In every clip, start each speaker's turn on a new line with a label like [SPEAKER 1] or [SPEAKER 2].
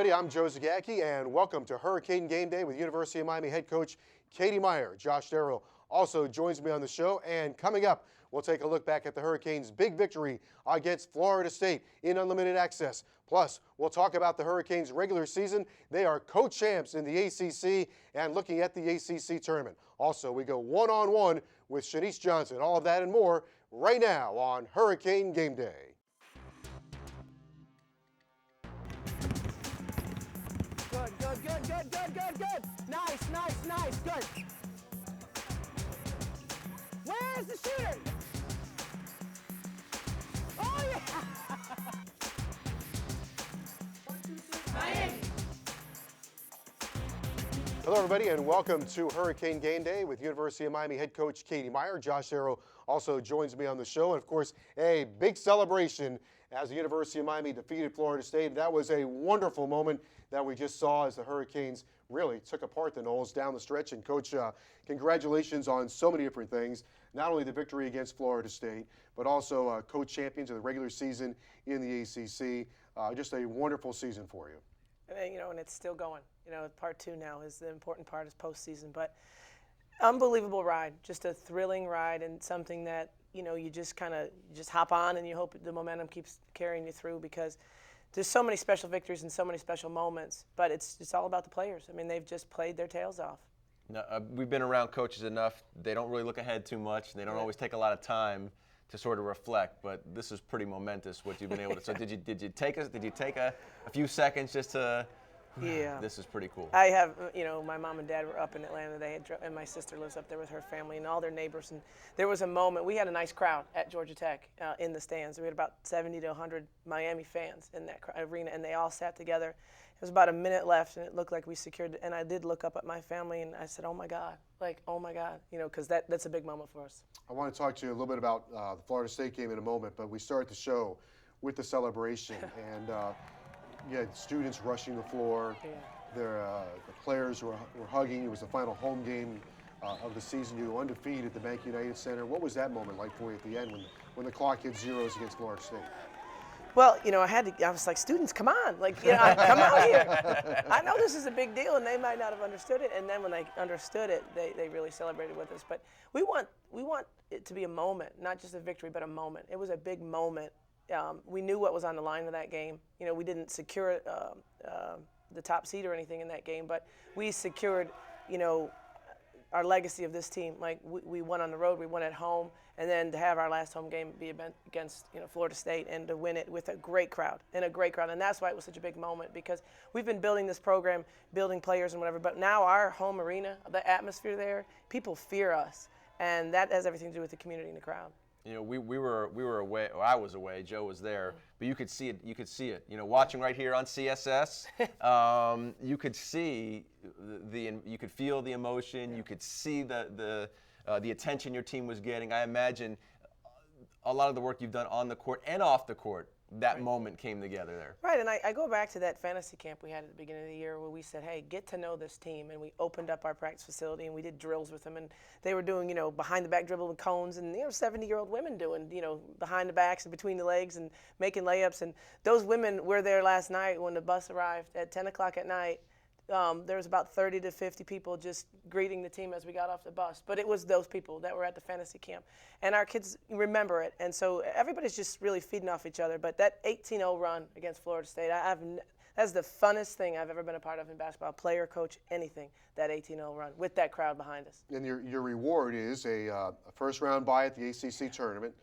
[SPEAKER 1] everybody. I'm Joe Zagacki, and welcome to Hurricane Game Day with University of Miami head coach Katie Meier. Josh Darrow also joins me on the show, and coming up, we'll take a look back at the Hurricanes' big victory against Florida State in unlimited access. Plus, we'll talk about the Hurricanes' regular season. They are co-champs in the ACC and looking at the ACC tournament. Also, we go one-on-one with Shanice Johnson. All of that and more right now on Hurricane Game Day.
[SPEAKER 2] Good. Nice. Good. Where's the shooter? Oh, yeah. Miami.
[SPEAKER 1] Hello, everybody, and welcome to Hurricane Game Day with University of Miami head coach Katie Meier. Josh Darrow also joins me on the show, and of course, a big celebration as the University of Miami defeated Florida State. That was a wonderful moment that we just saw as the Hurricanes really took apart the Noles down the stretch. And Coach, congratulations on so many different things. Not only the victory against Florida State, but also co-champions of the regular season in the ACC. Just a wonderful season for you.
[SPEAKER 2] And it's still going. Part two now is the important part, is postseason. But unbelievable ride, just a thrilling ride, and something that you just just hop on and you hope the momentum keeps carrying you through, because there's so many special victories and so many special moments. But it's all about the players. I mean, they've just played their tails off.
[SPEAKER 3] No, we've been around coaches enough. They don't really look ahead too much. They don't always take a lot of time to sort of reflect. But this is pretty momentous what you've been able to. So did you take a few seconds just to?
[SPEAKER 2] Yeah.
[SPEAKER 3] This is pretty cool.
[SPEAKER 2] I have, my mom and dad were up in Atlanta. And my sister lives up there with her family and all their neighbors. And there was a moment, we had a nice crowd at Georgia Tech in the stands. We had about 70 to 100 Miami fans in that arena, and they all sat together. It was about a minute left, and it looked like we secured it. And I did look up at my family, and I said, oh my God, because that's a big moment for us.
[SPEAKER 1] I want to talk to you a little bit about the Florida State game in a moment, but we start the show with the celebration. And you had students rushing the floor.
[SPEAKER 2] Yeah.
[SPEAKER 1] The players were hugging. It was the final home game of the season. You were undefeated at the Bank United Center. What was that moment like for you at the end when the clock hit zeros against Florida State?
[SPEAKER 2] Well, I was like, students, come on, come out here. I know this is a big deal, and they might not have understood it. And then when they understood it, they really celebrated with us. But we want it to be a moment, not just a victory, but a moment. It was a big moment. We knew what was on the line of that game. We didn't secure the top seed or anything in that game, but we secured, our legacy of this team. Like we won on the road, we won at home, and then to have our last home game be against Florida State and to win it with a great crowd. And that's why it was such a big moment, because we've been building this program, building players and whatever, but now our home arena, the atmosphere there, people fear us, and that has everything to do with the community and the crowd.
[SPEAKER 3] We were away. Or I was away. Joe was there, but you could see it. Watching right here on CSS, you could see you could feel the emotion. Yeah. You could see the attention your team was getting. I imagine a lot of the work you've done on the court and off the court, that moment came together there.
[SPEAKER 2] Right, and I go back to that fantasy camp we had at the beginning of the year where we said, hey, get to know this team, and we opened up our practice facility and we did drills with them, and they were doing, behind the back dribble with cones, and 70-year-old women doing, behind the backs and between the legs and making layups. And those women were there last night when the bus arrived at 10 o'clock at night. There was about 30 to 50 people just greeting the team as we got off the bus. But it was those people that were at the fantasy camp. And our kids remember it. And so everybody's just really feeding off each other. But that 18-0 run against Florida State, that's the funnest thing I've ever been a part of in basketball, player, coach, anything, that 18-0 run with that crowd behind us.
[SPEAKER 1] And your reward is a first-round bye at the ACC tournament.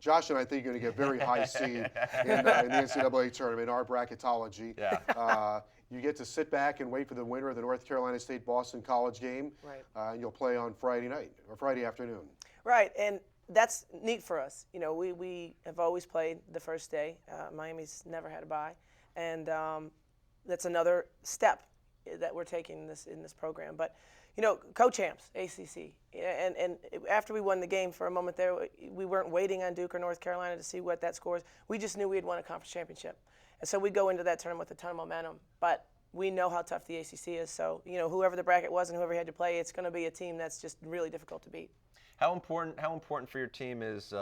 [SPEAKER 1] Josh and I think you're going to get very high seed in the NCAA tournament, our bracketology.
[SPEAKER 3] Yeah.
[SPEAKER 1] You get to sit back and wait for the winner of the North Carolina State-Boston College game.
[SPEAKER 2] Right.
[SPEAKER 1] And you'll play on Friday night or Friday afternoon.
[SPEAKER 2] Right, and that's neat for us. We have always played the first day. Miami's never had a bye, and that's another step that we're taking in this program. But co-champs, ACC, and after we won the game for a moment there, we weren't waiting on Duke or North Carolina to see what that scores. We just knew we had won a conference championship, and so we go into that tournament with a ton of momentum. But we know how tough the ACC is, so whoever the bracket was and whoever had to play, it's going to be a team that's just really difficult to beat.
[SPEAKER 3] How important for your team is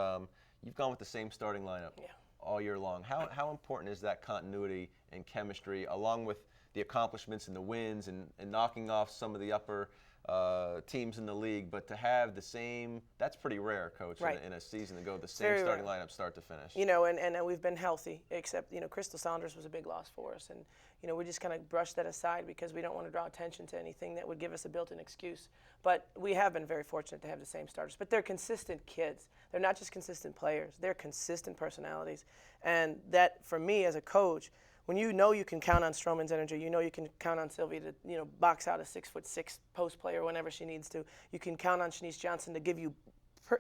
[SPEAKER 3] you've gone with the same starting lineup all year long. How important is that continuity and chemistry, along with the accomplishments and the wins and knocking off some of the upper teams in the league. But to have the same, that's pretty rare, Coach,
[SPEAKER 2] Right.
[SPEAKER 3] in a season to go the same starting lineup start to finish.
[SPEAKER 2] You know, and we've been healthy, except, you know, Crystal Saunders was a big loss for us. And, you know, we just kind of brushed that aside because we don't want to draw attention to anything that would give us a built-in excuse. But we have been very fortunate to have the same starters. But they're consistent kids. They're not just consistent players. They're consistent personalities. And that, for me as a coach, when you know you can count on Stroman's energy, you know you can count on Sylvia to, you know, box out a 6'6" post player whenever she needs to. You can count on Shanice Johnson to give you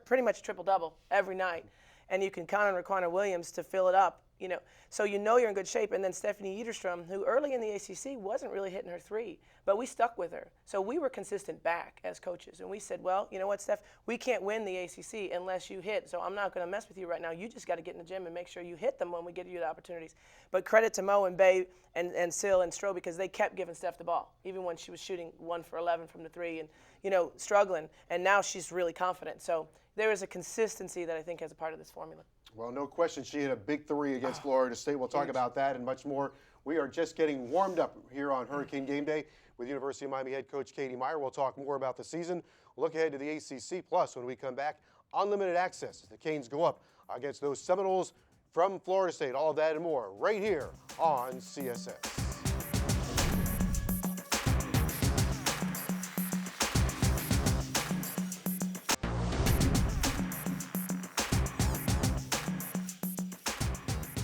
[SPEAKER 2] pretty much triple-double every night. And you can count on Raquana Williams to fill it up, you know. So you know you're in good shape. And then Stephanie Ederstrom, who early in the ACC wasn't really hitting her three, but we stuck with her. So we were consistent back as coaches. And we said, well, you know what, Steph, we can't win the ACC unless you hit. So I'm not going to mess with you right now. You just got to get in the gym and make sure you hit them when we give you the opportunities. But credit to Mo and Bay and Sil and Stroh, because they kept giving Steph the ball, even when she was shooting 1 for 11 from the three and, you know, struggling. And now she's really confident. So there is a consistency that I think is a part of this formula.
[SPEAKER 1] Well, no question, she hit a big three against Florida State. We'll talk about that and much more. We are just getting warmed up here on Hurricane Game Day with University of Miami head coach Katie Meier. We'll talk more about the season. We'll look ahead to the ACC Plus when we come back. Unlimited access as the Canes go up against those Seminoles from Florida State. All of that and more right here on CSS.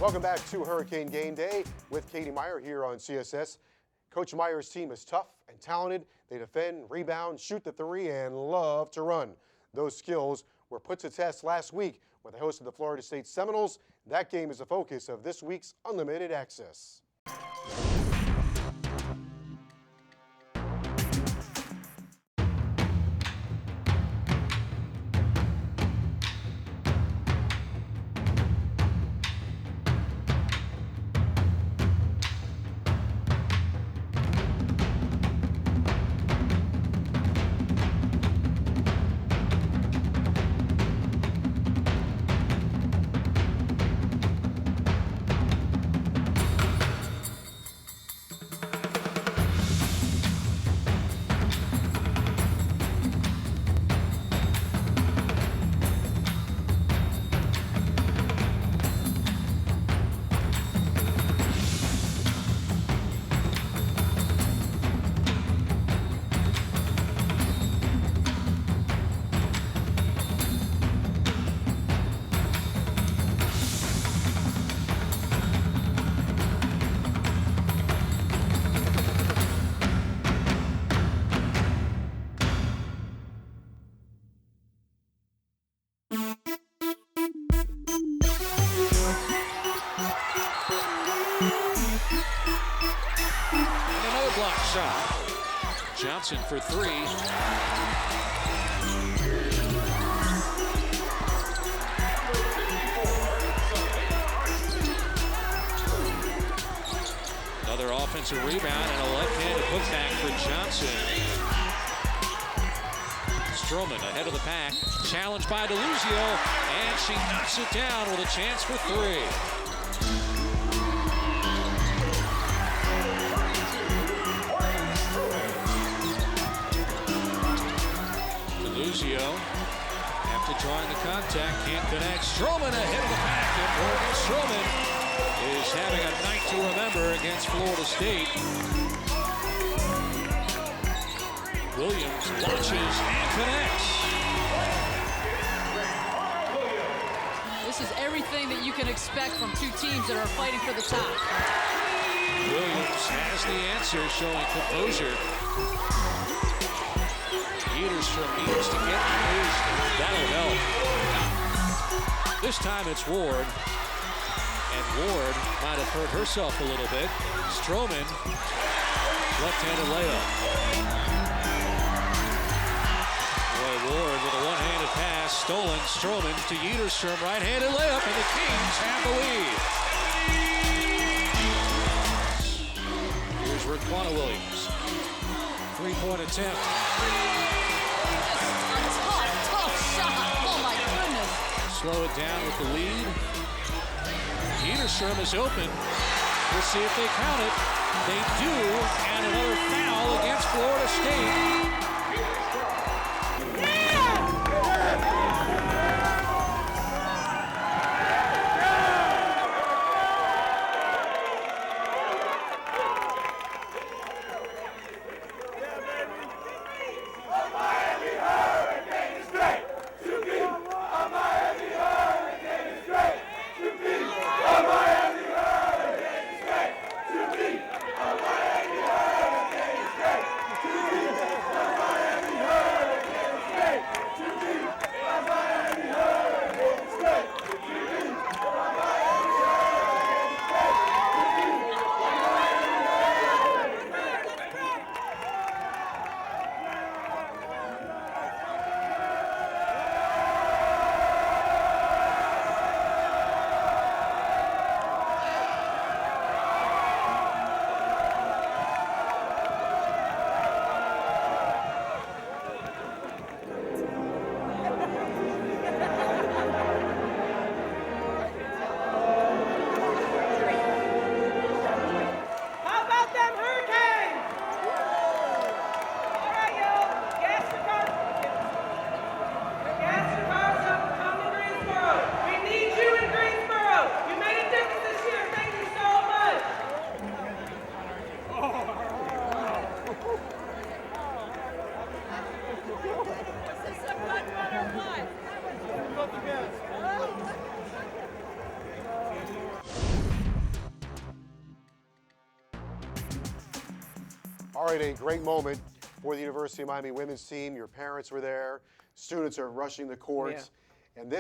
[SPEAKER 1] Welcome back to Hurricane Game Day with Katie Meier here on CSS. Coach Meier's team is tough and talented. They defend, rebound, shoot the three, and love to run. Those skills were put to test last week when they hosted the Florida State Seminoles. That game is the focus of this week's Unlimited Access.
[SPEAKER 4] Johnson for three. Another offensive rebound and a left-handed putback for Johnson. Stroman ahead of the pack, challenged by DeLuzio, and she knocks it down with a chance for three. After drawing the contact, can't connect. Stroman ahead of the pack, and Morgan Stroman is having a night to remember against Florida State. Williams launches and connects.
[SPEAKER 5] This is everything that you can expect from two teams that are fighting for the top.
[SPEAKER 4] Williams has the answer, showing composure. Ederstrom needs to get loose. That'll help. This time it's Ward. And Ward might have hurt herself a little bit. Stroman, left-handed layup. Boy, Ward with a one-handed pass, stolen. Stroman to Ederstrom, right-handed layup, and the Kings have the lead. Here's Raquana Williams. Three-point attempt. Slow it down with the lead. Ederstrom is open. We'll see if they count it. They do, and another foul against Florida State.
[SPEAKER 1] All right, a great moment for the University of Miami women's team. Your parents were there. Students are rushing the courts.
[SPEAKER 2] Yeah.
[SPEAKER 1] And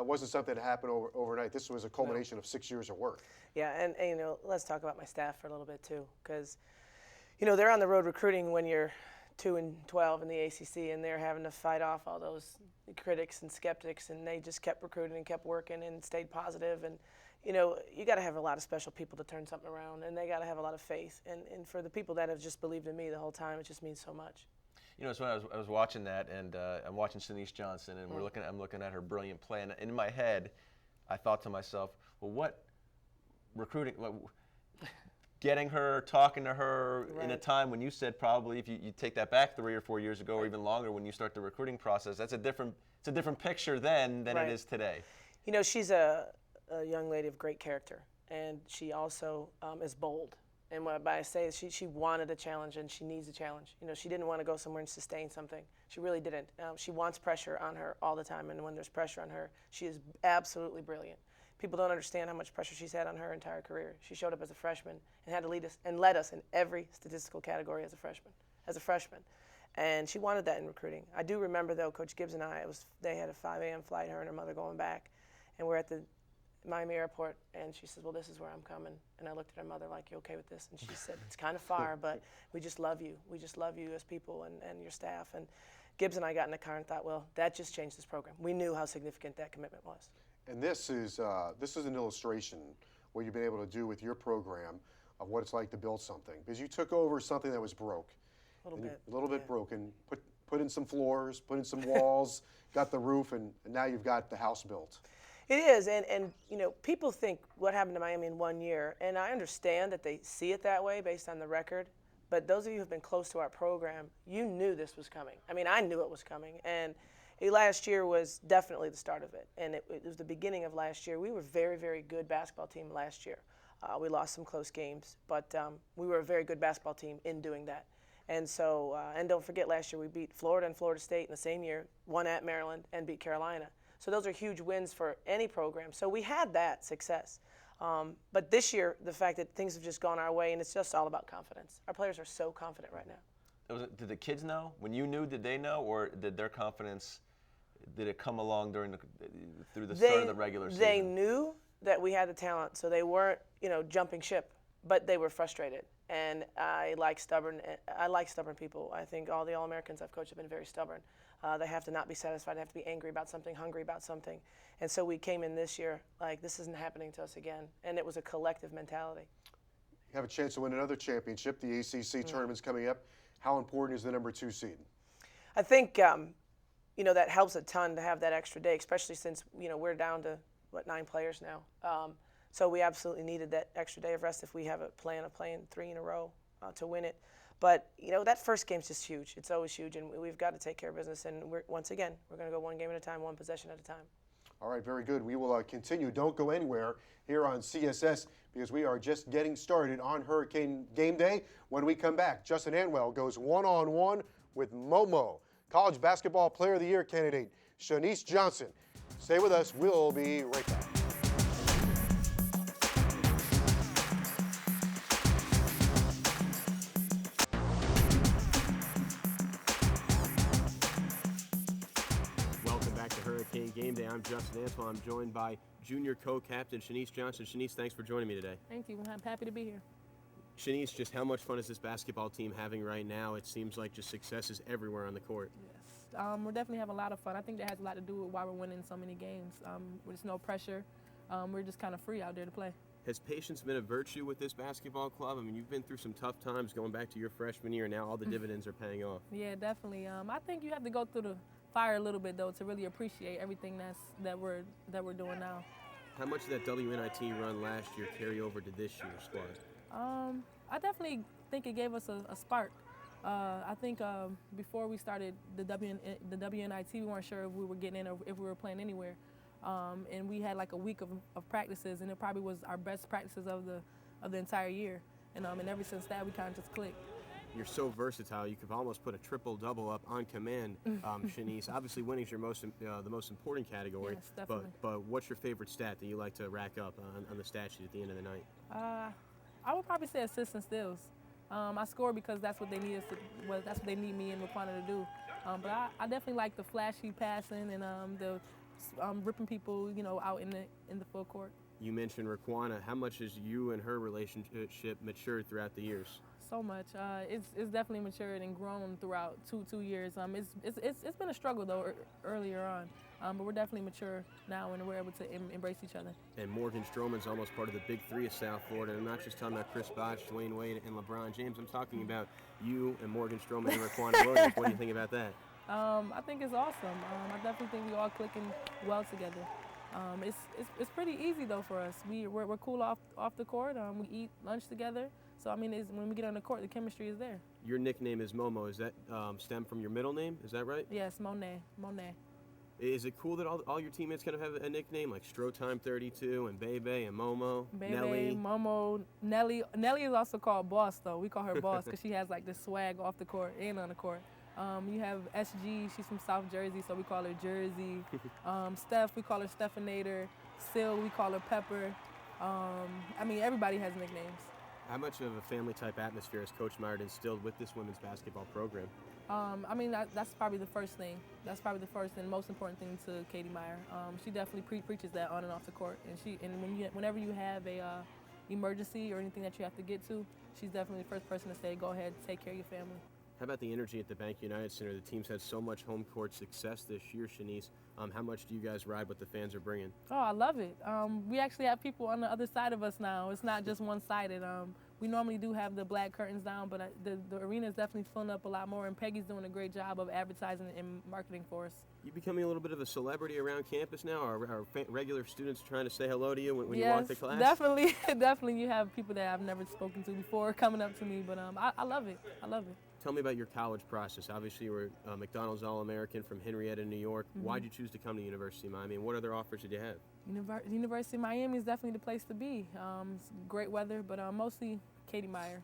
[SPEAKER 1] wasn't something that happened overnight. This was a culmination of 6 years of work.
[SPEAKER 2] Yeah, and you know, let's talk about my staff for a little bit too, because you know they're on the road recruiting when you're 2-12 in the ACC, and they're having to fight off all those critics and skeptics, and they just kept recruiting and kept working and stayed positive. And you know, you got to have a lot of special people to turn something around, and they got to have a lot of faith. And for the people that have just believed in me the whole time, it just means so much.
[SPEAKER 3] You know, so when I was watching that, and I'm watching Denise Johnson, and I'm looking at her brilliant play, and in my head, I thought to myself, well, what recruiting, getting her, talking to her in a time when you said probably if you take that back 3 or 4 years ago, or even longer, when you start the recruiting process, it's a different picture then than it is today. You
[SPEAKER 2] know, she's a young lady of great character, and she also is bold. And what I say is she wanted a challenge, and she needs a challenge. You know, she didn't want to go somewhere and sustain something. She really didn't. She wants pressure on her all the time, and when there's pressure on her, she is absolutely brilliant. People don't understand how much pressure she's had on her entire career. She showed up as a freshman and had to lead us and led us in every statistical category as a freshman. And she wanted that in recruiting. I do remember, though, Coach Gibbs and they had a 5 a.m. flight, her and her mother going back, and we're at the Miami airport, and she said, well, this is where I'm coming. And I looked at her mother like, you okay with this? And she said, it's kind of far, but we just love you. We just love you as people and your staff. And Gibbs and I got in the car and thought, well, that just changed this program. We knew how significant that commitment was.
[SPEAKER 1] And this is an illustration what you've been able to do with your program of what it's like to build something. Because you took over something that was broke. A little bit broken, put in some floors, put in some walls, got the roof, and now you've got the house built.
[SPEAKER 2] It is, and you know, people think what happened to Miami in 1 year, and I understand that they see it that way based on the record, but those of you who have been close to our program, you knew this was coming. I mean, I knew it was coming, and last year was definitely the start of it, and it was the beginning of last year. We were a very, very good basketball team last year. We lost some close games, but we were a very good basketball team in doing that. And so, and don't forget, last year we beat Florida and Florida State in the same year, won at Maryland, and beat Carolina. So those are huge wins for any program. So we had that success. But this year, the fact that things have just gone our way, and it's just all about confidence. Our players are so confident right now.
[SPEAKER 3] Did the kids know? When you knew, did they know, or did their confidence, did it come along through the start of the regular season?
[SPEAKER 2] They knew that we had the talent, so they weren't, you know, jumping ship, but they were frustrated. And I like stubborn people. I think all the All-Americans I've coached have been very stubborn. They have to not be satisfied. They have to be angry about something, hungry about something. And so we came in this year like, this isn't happening to us again. And it was a collective mentality.
[SPEAKER 1] You have a chance to win another championship. The ACC tournament's coming up. How important is the #2 seed?
[SPEAKER 2] I think, you know, that helps a ton to have that extra day, especially since, you know, we're down to, 9 players now. So we absolutely needed that extra day of rest if we have a plan of playing 3 in a row to win it. But, that first game's just huge. It's always huge, and we've got to take care of business. And once again, we're going to go 1 game at a time, 1 possession at a time.
[SPEAKER 1] All right, very good. We will continue. Don't go anywhere here on CSS because we are just getting started on Hurricane Game Day. When we come back, Justin Antwell goes one-on-one with Momo, College Basketball Player of the Year candidate Shanice Johnson. Stay with us. We'll be right back.
[SPEAKER 6] Hurricane Game Day. I'm Justin Antwell. I'm joined by junior co-captain Shanice Johnson. Shanice, thanks for joining me today.
[SPEAKER 7] Thank you. I'm happy to be here.
[SPEAKER 6] Shanice, just how much fun is this basketball team having right now? It seems like just success is everywhere on the court.
[SPEAKER 7] Yes. We're definitely having a lot of fun. I think that has a lot to do with why we're winning so many games. There's no pressure. We're just kind of free out there to play.
[SPEAKER 6] Has patience been a virtue with this basketball club? I mean, you've been through some tough times going back to your freshman year, and now all the dividends are paying off.
[SPEAKER 7] Yeah, definitely. I think you have to go through the fire a little bit though to really appreciate everything that we're doing now.
[SPEAKER 6] How much did that WNIT run last year carry over to this year's squad?
[SPEAKER 7] I definitely think it gave us a spark. I think before we started the WNIT, we weren't sure if we were getting in or if we were playing anywhere. And we had like a week of practices, and it probably was our best practices of the entire year. And ever since that, we kind of just clicked.
[SPEAKER 6] You're so versatile. You could almost put a triple-double up on command, Shanice. Obviously, winning's your the most important category.
[SPEAKER 7] Yes, definitely.
[SPEAKER 6] But what's your favorite stat that you like to rack up on the stat sheet at the end of the night?
[SPEAKER 7] I would probably say assists and steals. I score because that's what they need us to. Well, that's what they need me and Raquana to do. But I definitely like the flashy passing and the ripping people, out in the full court.
[SPEAKER 6] You mentioned Raquana. How much has you and her relationship matured throughout the years?
[SPEAKER 7] So much. It's definitely matured and grown throughout two years. It's been a struggle though earlier on, but we're definitely mature now and we're able to embrace each other.
[SPEAKER 6] And Morgan Stroman's almost part of the big 3 of South Florida. I'm not just talking about Chris Bosh, Dwayne Wade, and LeBron James. I'm talking about you and Morgan Stroman and Raquana Williams. What do you think about that?
[SPEAKER 7] I think it's awesome. I definitely think we all clicking well together. It's pretty easy though for us. We're cool off the court. We eat lunch together. So I mean, when we get on the court, the chemistry is there.
[SPEAKER 6] Your nickname is Momo. Is that stem from your middle name? Is that right?
[SPEAKER 7] Yes, Monet.
[SPEAKER 6] Is it cool that all your teammates kind of have a nickname like Strotime 32 and Bebe and Momo,
[SPEAKER 7] Bebe,
[SPEAKER 6] Nelly?
[SPEAKER 7] Momo, Nelly. Nelly is also called Boss though. We call her Boss because she has like this swag off the court and on the court. You have SG. She's from South Jersey, so we call her Jersey. Steph, we call her Stephanator. Sil, we call her Pepper. I mean, everybody has nicknames.
[SPEAKER 6] How much of a family-type atmosphere has Coach Meier instilled with this women's basketball program?
[SPEAKER 7] I mean, that's probably the first thing. That's probably the first and most important thing to Katie Meier. She definitely preaches that on and off the court. And whenever you have a emergency or anything that you have to get to, she's definitely the first person to say, go ahead, take care of your family.
[SPEAKER 6] How about the energy at the Bank United Center? The team's had so much home court success this year, Shanice. How much do you guys ride what the fans are bringing?
[SPEAKER 7] Oh, I love it. We actually have people on the other side of us now. It's not just one-sided. We normally do have the black curtains down, but the arena is definitely filling up a lot more, and Peggy's doing a great job of advertising and marketing for us.
[SPEAKER 6] You becoming a little bit of a celebrity around campus now? Are regular students trying to say hello to you when you walk to class?
[SPEAKER 7] Definitely. Definitely. You have people that I've never spoken to before coming up to me, but I love it. I love it.
[SPEAKER 6] Tell me about your college process. Obviously, you were a McDonald's All-American from Henrietta, New York. Mm-hmm. Why did you choose to come to University of Miami, and what other offers did you have?
[SPEAKER 7] University of Miami is definitely the place to be. It's great weather, but mostly Katie Meier.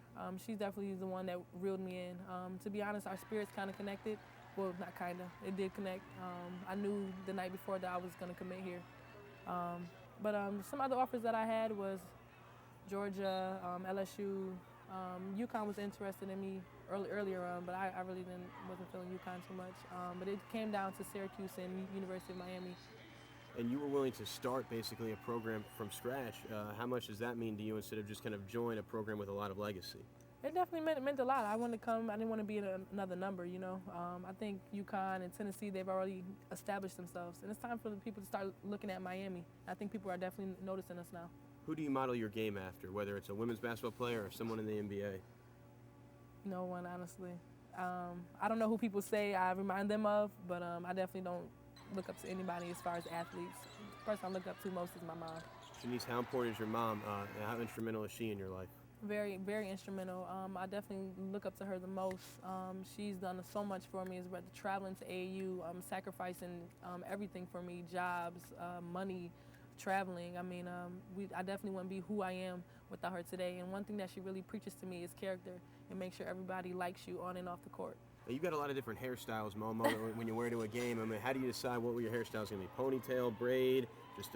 [SPEAKER 7] She's definitely the one that reeled me in. To be honest, our spirits kind of connected. Well, not kind of. It did connect. I knew the night before that I was going to commit here. But some other offers that I had was Georgia, LSU. UConn was interested in me earlier on, but I really wasn't feeling UConn too much. But it came down to Syracuse and University of Miami.
[SPEAKER 6] And you were willing to start basically a program from scratch. How much does that mean to you instead of just kind of join a program with a lot of legacy?
[SPEAKER 7] It definitely meant a lot. I wanted to come. I didn't want to be another number, you know. I think UConn and Tennessee, they've already established themselves. And it's time for the people to start looking at Miami. I think people are definitely noticing us now.
[SPEAKER 6] Who do you model your game after, whether it's a women's basketball player or someone in the NBA?
[SPEAKER 7] No one, honestly. I don't know who people say I remind them of, but I definitely don't look up to anybody as far as athletes. The person I look up to most is my mom.
[SPEAKER 6] Shanice, how important is your mom? How instrumental is she in your life?
[SPEAKER 7] Very, very instrumental. I definitely look up to her the most. She's done so much for me, as well, traveling to AAU, sacrificing everything for me, jobs, money, traveling. I mean, I definitely wouldn't be who I am without her today. And one thing that she really preaches to me is character and make sure everybody likes you on and off the court.
[SPEAKER 6] Now, you've got a lot of different hairstyles, Momo, when you wear to a game. I mean, how do you decide what your hairstyle's going to be? Ponytail, braid, just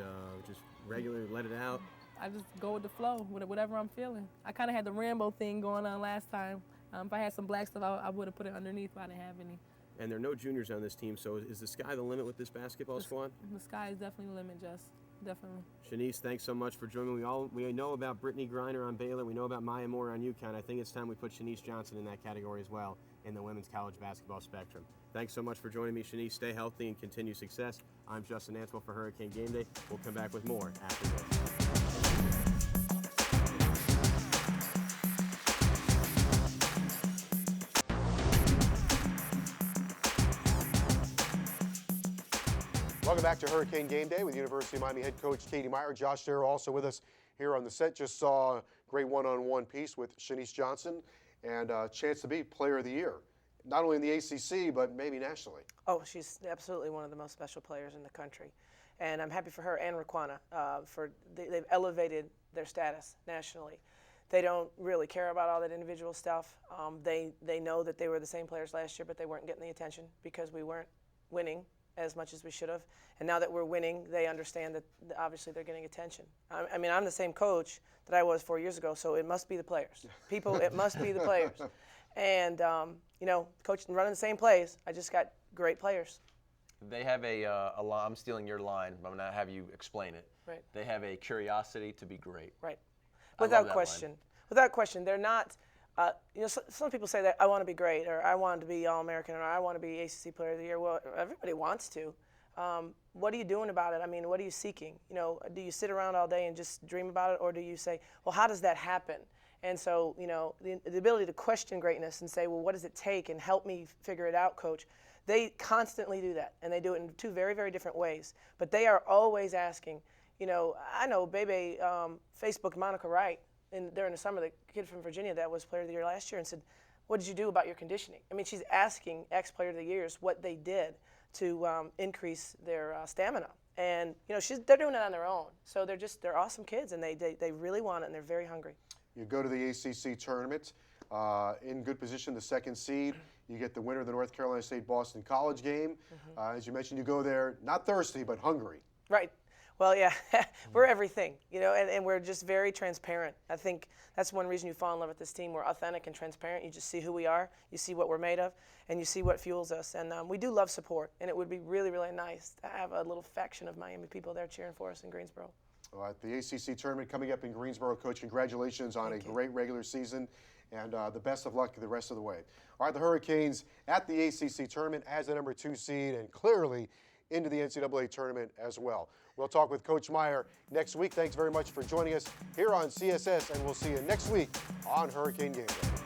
[SPEAKER 6] regular, let it out?
[SPEAKER 7] I just go with the flow, with whatever I'm feeling. I kind of had the Rambo thing going on last time. If I had some black stuff, I would have put it underneath, but I didn't have any.
[SPEAKER 6] And there are no juniors on this team, so is the sky the limit with this basketball squad?
[SPEAKER 7] The sky is definitely the limit, Jess. Definitely.
[SPEAKER 6] Shanice, thanks so much for joining me. We know about Brittany Griner on Baylor. We know about Meier on UConn. I think it's time we put Shanice Johnson in that category as well in the women's college basketball spectrum. Thanks so much for joining me, Shanice. Stay healthy and continue success. I'm Justin Answell for Hurricane Game Day. We'll come back with more after this.
[SPEAKER 1] Welcome back to Hurricane Game Day with University of Miami head coach Katie Meier. Josh Darrow also with us here on the set. Just saw a great one-on-one piece with Shanice Johnson and a chance to be Player of the Year, not only in the ACC, but maybe nationally.
[SPEAKER 2] Oh, she's absolutely one of the most special players in the country. And I'm happy for her and Raquana they've elevated their status nationally. They don't really care about all that individual stuff. They know that they were the same players last year, but they weren't getting the attention because we weren't winning as much as we should have. And now that we're winning, they understand that obviously they're getting attention. I mean, I'm the same coach that I was 4 years ago, so it must be the players. People, it must be the players. And, you know, coaching, running the same plays, I just got great players.
[SPEAKER 3] They have a line. I'm stealing your line, but I'm going to have you explain it.
[SPEAKER 2] Right.
[SPEAKER 3] They have a curiosity to be great.
[SPEAKER 2] Right.
[SPEAKER 3] I love
[SPEAKER 2] Without
[SPEAKER 3] that
[SPEAKER 2] question.
[SPEAKER 3] line.
[SPEAKER 2] Without question. They're not, you know, some people say that I want to be great, or I want to be All-American, or I want to be ACC Player of the Year. Well, everybody wants to. What are you doing about it? I mean, what are you seeking? You know, do you sit around all day and just dream about it, or do you say, well, how does that happen? And so, you know, the ability to question greatness and say, well, what does it take, and help me figure it out, coach. They constantly do that, and they do it in two very, very different ways. But they are always asking, you know, I know Bebe Facebooked Monica Wright during the summer, the kid from Virginia that was Player of the Year last year, and said, what did you do about your conditioning? I mean, she's asking ex-Player of the Years what they did to increase their stamina. And, you know, they're doing it on their own. So they're awesome kids, and they really want it, and they're very hungry.
[SPEAKER 1] You go to the ACC tournament in good position, the second seed. You get the winner of the North Carolina State-Boston College game. As you mentioned, you go there not thirsty, but hungry.
[SPEAKER 2] Right. Well, yeah, we're everything, you know, and we're just very transparent. I think that's one reason you fall in love with this team. We're authentic and transparent. You just see who we are, you see what we're made of, and you see what fuels us. And we do love support, and it would be really, really nice to have a little faction of Miami people there cheering for us in Greensboro.
[SPEAKER 1] All right, the ACC tournament coming up in Greensboro. Coach, congratulations on a great regular season, and the best of luck the rest of the way. All right, the Hurricanes at the ACC tournament as the number 2 seed, and clearly into the NCAA tournament as well. We'll talk with Coach Meier next week. Thanks very much for joining us here on CSS, and we'll see you next week on Hurricane Game Day.